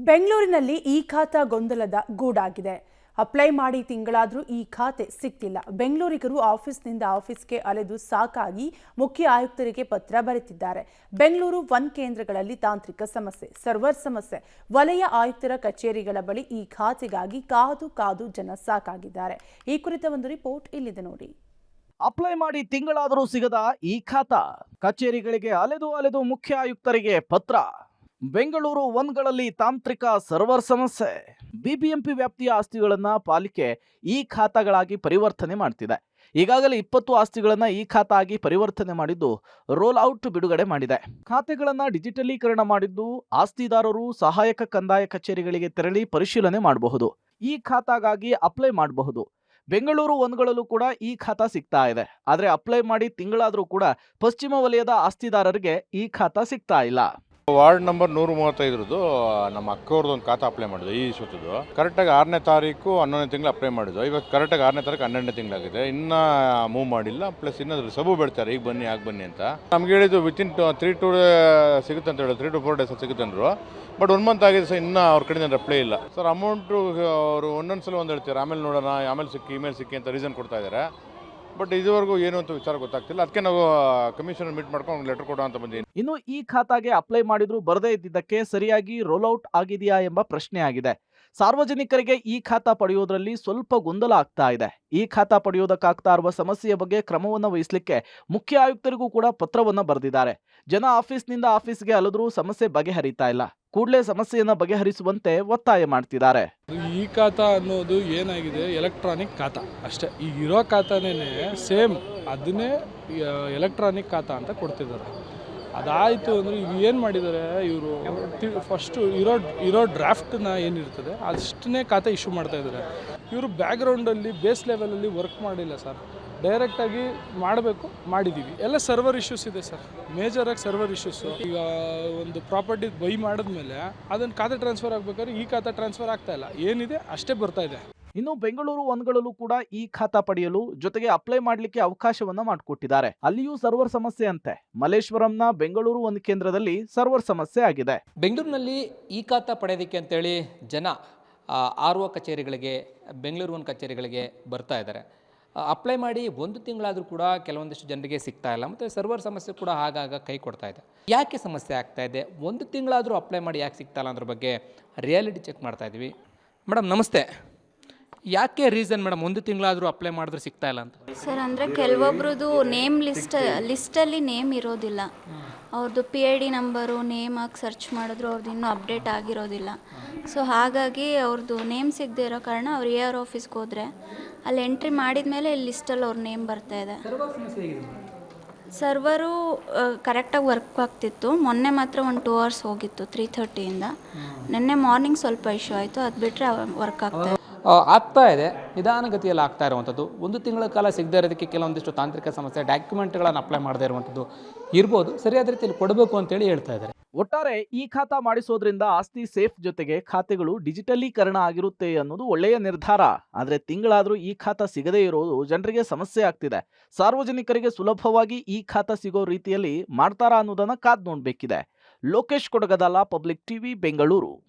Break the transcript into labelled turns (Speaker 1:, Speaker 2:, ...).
Speaker 1: ಬೆಂಗಳೂರಿನಲ್ಲಿ ಈ ಖಾತಾ ಗೊಂದಲದ ಗೂಡಾಗಿದೆ. ಅಪ್ಲೈ ಮಾಡಿ ತಿಂಗಳಾದರೂ ಈ ಖಾತೆ ಸಿಕ್ತಿಲ್ಲ. ಬೆಂಗಳೂರಿಗರು ಆಫೀಸ್ನಿಂದ ಆಫೀಸ್ಗೆ ಅಲೆದು ಸಾಕಾಗಿ ಮುಖ್ಯ ಆಯುಕ್ತರಿಗೆ ಪತ್ರ ಬರೆದಿದ್ದಾರೆ. ಬೆಂಗಳೂರು 1 ಕೇಂದ್ರಗಳಲ್ಲಿ ತಾಂತ್ರಿಕ ಸಮಸ್ಯೆ, ಸರ್ವರ್ ಸಮಸ್ಯೆ. ವಲಯ ಆಯುಕ್ತರ ಕಚೇರಿಗಳ ಬಳಿ ಈ ಖಾತೆಗಾಗಿ ಕಾದು ಜನ ಸಾಕಾಗಿದ್ದಾರೆ. ಈ ಕುರಿತ ಒಂದು ರಿಪೋರ್ಟ್ ಇಲ್ಲಿದೆ ನೋಡಿ.
Speaker 2: ಅಪ್ಲೈ ಮಾಡಿ ತಿಂಗಳಾದರೂ ಸಿಗದ ಈ ಖಾತಾ, ಕಚೇರಿಗಳಿಗೆ ಅಲೆದು ಮುಖ್ಯ ಆಯುಕ್ತರಿಗೆ ಪತ್ರ. ಬೆಂಗಳೂರು 1ಗಳಲ್ಲಿ ತಾಂತ್ರಿಕ ಸರ್ವರ್ ಸಮಸ್ಯೆ. ಬಿಬಿಎಂಪಿ ವ್ಯಾಪ್ತಿಯ ಆಸ್ತಿಗಳನ್ನ ಪಾಲಿಕೆ ಈ ಖಾತಾಗಳಾಗಿ ಪರಿವರ್ತನೆ ಮಾಡ್ತಿದೆ. ಈಗಾಗಲೇ 20 ಆಸ್ತಿಗಳನ್ನ ಈ ಖಾತಾ ಆಗಿ ಪರಿವರ್ತನೆ ಮಾಡಿದ್ದು ರೋಲ್ ಔಟ್ ಬಿಡುಗಡೆ ಮಾಡಿದೆ. ಖಾತೆಗಳನ್ನ ಡಿಜಿಟಲೀಕರಣ ಮಾಡಿದ್ದು ಆಸ್ತಿದಾರರು ಸಹಾಯಕ ಕಂದಾಯ ಕಚೇರಿಗಳಿಗೆ ತೆರಳಿ ಪರಿಶೀಲನೆ ಮಾಡಬಹುದು. ಈ ಖಾತಾಗಾಗಿ ಅಪ್ಲೈ ಮಾಡಬಹುದು. ಬೆಂಗಳೂರು 1ಗಳಲ್ಲೂ ಕೂಡ ಈ ಖಾತಾ ಸಿಗ್ತಾ ಇದೆ. ಆದ್ರೆ ಅಪ್ಲೈ ಮಾಡಿ ತಿಂಗಳಾದ್ರೂ ಕೂಡ ಪಶ್ಚಿಮ ವಲಯದ ಆಸ್ತಿದಾರರಿಗೆ ಈ ಖಾತಾ ಸಿಗ್ತಾ ಇಲ್ಲ.
Speaker 3: ವಾರ್ಡ್ ನಂಬರ್ 135 ನಮ್ಮ ಅಕ್ಕವ್ರದ್ದು ಒಂದು ಖಾತಾ ಅಪ್ಲೈ ಮಾಡಿದ್ದು ಈ ಸುತ್ತದ್ದು. ಕರೆಕ್ಟಾಗಿ 6ನೇ ತಾರೀಕು 11ನೇ ತಿಂಗಳು ಅಪ್ಲೈ ಮಾಡಿದ್ದು. ಇವಾಗ ಕರೆಕ್ಟಾಗಿ 6ನೇ ತಾರೀಕು 12ನೇ ತಿಂಗಳಾಗಿದೆ. ಇನ್ನೂ ಮೂವ್ ಮಾಡಿಲ್ಲ. ಪ್ಲಸ್ ಇನ್ನೊಂದು ಸಬು ಬೆಳ್ತಾರೆ, ಈಗ ಬನ್ನಿ ಆಗ ಬನ್ನಿ ಅಂತ ನಮ್ಗೆ ಹೇಳಿದ್ದು. ವಿತಿನ್ 3 to ಸಿಗುತ್ತೆ ಅಂತ ಹೇಳಿ 3 to 4 days ಸಿಗುತ್ತೆ ಅಂದರು. ಬಟ್ 1 month ಆಗಿದೆ ಸರ್, ಇನ್ನೂ ಅವ್ರ ಕಡೆಯಿಂದ ರಿಪ್ಲೈ ಇಲ್ಲ ಸರ್. ಅಮೌಂಟು ಅವರು ಒಂದೊಂದ್ಸಲ ಒಂದು ಹೇಳ್ತಾರೆ, ಆಮೇಲೆ ನೋಡೋಣ, ಆಮೇಲೆ ಸಿಕ್ಕಿ ಇಮೇಲ್ ಸಿಕ್ಕಿ ಅಂತ ರೀಸನ್ ಕೊಡ್ತಾ ಇದ್ದಾರೆ. ಬಟ್ ಇದುವರೆಗೂ ಏನು ಅಂತ ವಿಚಾರ ಗೊತ್ತಾಗ್ತಿಲ್ಲ. ಅದಕ್ಕೆ ನಾವು ಕಮಿಷನರ್ ಮೀಟ್ ಮಾಡ್ಕೊಂಡು ಲೆಟರ್ ಕೊಡೋ ಅಂತ ಬಂದಿದ್ದೀನಿ.
Speaker 2: ಇನ್ನು ಈ ಖಾತಾಗೆ ಅಪ್ಲೈ ಮಾಡಿದ್ರು ಬರದೇ ಇದ್ದಿದ್ದಕ್ಕೆ ಸರಿಯಾಗಿ ರೋಲ್ ಔಟ್ ಆಗಿದೆಯಾ ಎಂಬ ಪ್ರಶ್ನೆ ಆಗಿದೆ. ಸಾರ್ವಜನಿಕರಿಗೆ ಈ ಖಾತಾ ಪಡೆಯುವುದರಲ್ಲಿ ಸ್ವಲ್ಪ ಗೊಂದಲ ಆಗ್ತಾ ಇದೆ. ಈ ಖಾತಾ ಪಡೆಯುವುದಕ್ಕಾಗ್ತಾ ಇರುವ ಸಮಸ್ಯೆಯ ಬಗ್ಗೆ ಕ್ರಮವನ್ನು ವಹಿಸಲಿಕ್ಕೆ ಮುಖ್ಯ ಆಯುಕ್ತರಿಗೂ ಕೂಡ ಪತ್ರವನ್ನು ಬರೆದಿದ್ದಾರೆ. ಜನ ಆಫೀಸ್ನಿಂದ ಆಫೀಸ್ಗೆ ಅಲೆದ್ರೂ ಸಮಸ್ಯೆ ಬಗೆಹರಿತಾ ಇಲ್ಲ. ಕೂಡಲೇ ಸಮಸ್ಯೆಯನ್ನು ಬಗೆಹರಿಸುವಂತೆ ಒತ್ತಾಯ ಮಾಡ್ತಿದ್ದಾರೆ.
Speaker 4: ಈ ಖಾತಾ ಅನ್ನೋದು ಏನಾಗಿದೆ, ಎಲೆಕ್ಟ್ರಾನಿಕ್ ಖಾತಾ ಅಷ್ಟೇ. ಈಗ ಇರೋ ಖಾತಾನೇ ಸೇಮ್ ಅದನ್ನೇ ಎಲೆಕ್ಟ್ರಾನಿಕ್ ಖಾತಾ ಅಂತ ಕೊಡ್ತಿದ್ದಾರೆ. ಅದಾಯಿತು ಅಂದರೆ ಈಗ ಏನು ಮಾಡಿದ್ದಾರೆ ಇವರು, ಫಸ್ಟು ಇರೋ ಡ್ರಾಫ್ಟನ್ನ ಏನಿರ್ತದೆ ಅಷ್ಟನ್ನೇ ಖಾತೆ ಇಶ್ಯೂ ಮಾಡ್ತಾಯಿದ್ದಾರೆ. ಇವರು ಬ್ಯಾಕ್ಗ್ರೌಂಡಲ್ಲಿ ಬೇಸ್ ಲೆವೆಲಲ್ಲಿ ವರ್ಕ್ ಮಾಡಿಲ್ಲ ಸರ್. ಡೈರೆಕ್ಟಾಗಿ ಮಾಡಬೇಕು, ಮಾಡಿದ್ದೀವಿ. ಎಲ್ಲ ಸರ್ವರ್ ಇಶ್ಯೂಸ್ ಇದೆ ಸರ್, ಮೇಜರಾಗಿ ಸರ್ವರ್ ಇಶ್ಯೂಸು. ಈಗ ಒಂದು ಪ್ರಾಪರ್ಟಿ ಬೈ ಮಾಡಿದ್ಮೇಲೆ ಅದನ್ನು ಖಾತೆ ಟ್ರಾನ್ಸ್ಫರ್ ಆಗಬೇಕಾದ್ರೆ ಈ ಖಾತೆ ಟ್ರಾನ್ಸ್ಫರ್ ಆಗ್ತಾ ಇಲ್ಲ. ಏನಿದೆ ಅಷ್ಟೇ ಬರ್ತಾ ಇದೆ.
Speaker 2: ಇನ್ನು ಬೆಂಗಳೂರು 1ಗಳಲ್ಲೂ ಕೂಡ ಈ ಖಾತಾ ಪಡೆಯಲು ಜೊತೆಗೆ ಅಪ್ಲೈ ಮಾಡಲಿಕ್ಕೆ ಅವಕಾಶವನ್ನ ಮಾಡಿಕೊಟ್ಟಿದ್ದಾರೆ. ಅಲ್ಲಿಯೂ ಸರ್ವರ್ ಸಮಸ್ಯೆ ಅಂತೆ. ಮಲ್ಲೇಶ್ವರಂನ ಬೆಂಗಳೂರು 1 ಕೇಂದ್ರದಲ್ಲಿ ಸರ್ವರ್ ಸಮಸ್ಯೆ ಆಗಿದೆ.
Speaker 5: ಬೆಂಗಳೂರಿನಲ್ಲಿ ಈ ಖಾತಾ ಪಡೆಯೋದಕ್ಕೆ ಅಂತೇಳಿ ಜನ RO ಕಚೇರಿಗಳಿಗೆ, ಬೆಂಗಳೂರು 1 ಕಚೇರಿಗಳಿಗೆ ಬರ್ತಾ ಇದ್ದಾರೆ. ಅಪ್ಲೈ ಮಾಡಿ 1 ತಿಂಗಳಾದರೂ ಕೂಡ ಕೆಲವೊಂದಿಷ್ಟು ಜನರಿಗೆ ಸಿಗ್ತಾ ಇಲ್ಲ. ಮತ್ತು ಸರ್ವರ್ ಸಮಸ್ಯೆ ಕೂಡ ಆಗಾಗ ಕೈ ಕೊಡ್ತಾ ಇದೆ. ಯಾಕೆ ಸಮಸ್ಯೆ ಆಗ್ತಾ ಇದೆ, 1 ತಿಂಗಳಾದರೂ ಅಪ್ಲೈ ಮಾಡಿ ಯಾಕೆ ಸಿಗ್ತಾ ಇಲ್ಲ ಅನ್ನೋದ್ರ ಬಗ್ಗೆ ರಿಯಾಲಿಟಿ ಚೆಕ್ ಮಾಡ್ತಾ ಇದ್ವಿ. ಮೇಡಮ್ ನಮಸ್ತೆ. ಯಾಕೆ ರೀಸನ್ ಮೇಡಮ್ 1 ತಿಂಗಳಾದರೂ ಅಪ್ಲೈ ಮಾಡಿದ್ರೆ ಸಿಗ್ತಾ ಇಲ್ಲ ಅಂತ?
Speaker 6: ಸರ್, ಅಂದರೆ ಕೆಲವೊಬ್ರದ್ದು ನೇಮ್ ಲಿಸ್ಟಲ್ಲಿ ನೇಮ್ ಇರೋದಿಲ್ಲ. ಅವ್ರದ್ದು PID ನಂಬರು ನೇಮ್ ಹಾಕಿ ಸರ್ಚ್ ಮಾಡಿದ್ರು ಅವ್ರದ್ದು ಇನ್ನೂ ಅಪ್ಡೇಟ್ ಆಗಿರೋದಿಲ್ಲ. ಸೊ ಹಾಗಾಗಿ ಅವ್ರದ್ದು ನೇಮ್ ಸಿಗದೆ ಇರೋ ಕಾರಣ ಅವ್ರು AR ಆಫೀಸ್ಗೆ ಹೋದರೆ ಅಲ್ಲಿ ಎಂಟ್ರಿ ಮಾಡಿದ ಮೇಲೆ ಇಲ್ಲಿ ಲಿಸ್ಟಲ್ಲಿ ಅವ್ರ ನೇಮ್ ಬರ್ತಾ ಇದೆ. ಸರ್ವರು ಕರೆಕ್ಟಾಗಿ ವರ್ಕ್ ಆಗ್ತಿತ್ತು. ಮೊನ್ನೆ ಮಾತ್ರ ಒಂದು 2 hours ಹೋಗಿತ್ತು 3:30ಇಂದ. ನಿನ್ನೆ ಮಾರ್ನಿಂಗ್ ಸ್ವಲ್ಪ ಇಶ್ಯೂ ಆಯಿತು. ಅದು ಬಿಟ್ಟರೆ ವರ್ಕ್
Speaker 5: ಆಗ್ತಾ ಇದೆ, ನಿಧಾನಗತಿಯಲ್ಲಿ ಆಗ್ತಾ ಇರುವಂಥದ್ದು. 1 ತಿಂಗಳ ಕಾಲ ಸಿಗದೇ ಇರೋದಕ್ಕೆ ಕೆಲವೊಂದಿಷ್ಟು ತಾಂತ್ರಿಕ ಸಮಸ್ಯೆ, ಡಾಕ್ಯುಮೆಂಟ್ಗಳನ್ನು ಅಪ್ಲೈ ಮಾಡದೇ ಇರುವಂಥದ್ದು ಇರ್ಬೋದು. ಸರಿಯಾದ ರೀತಿಯಲ್ಲಿ ಕೊಡಬೇಕು ಅಂತೇಳಿ ಹೇಳ್ತಾ ಇದ್ದಾರೆ.
Speaker 2: ಒಟ್ಟಾರೆ ಈ ಖಾತಾ ಮಾಡಿಸೋದ್ರಿಂದ ಆಸ್ತಿ ಸೇಫ್ ಜೊತೆಗೆ ಖಾತೆಗಳು ಡಿಜಿಟಲೀಕರಣ ಆಗಿರುತ್ತೆ ಅನ್ನೋದು ಒಳ್ಳೆಯ ನಿರ್ಧಾರ. ಆದರೆ ತಿಂಗಳಾದರೂ ಈ ಖಾತಾ ಸಿಗದೇ ಇರೋದು ಜನರಿಗೆ ಸಮಸ್ಯೆ ಆಗ್ತಿದೆ. ಸಾರ್ವಜನಿಕರಿಗೆ ಸುಲಭವಾಗಿ ಈ ಖಾತಾ ಸಿಗೋ ರೀತಿಯಲ್ಲಿ ಮಾಡ್ತಾರಾ ಅನ್ನೋದನ್ನ ಕಾದ್ ನೋಡ್ಬೇಕಿದೆ. Lokesh Kodagadala, Public TV, Bengaluru.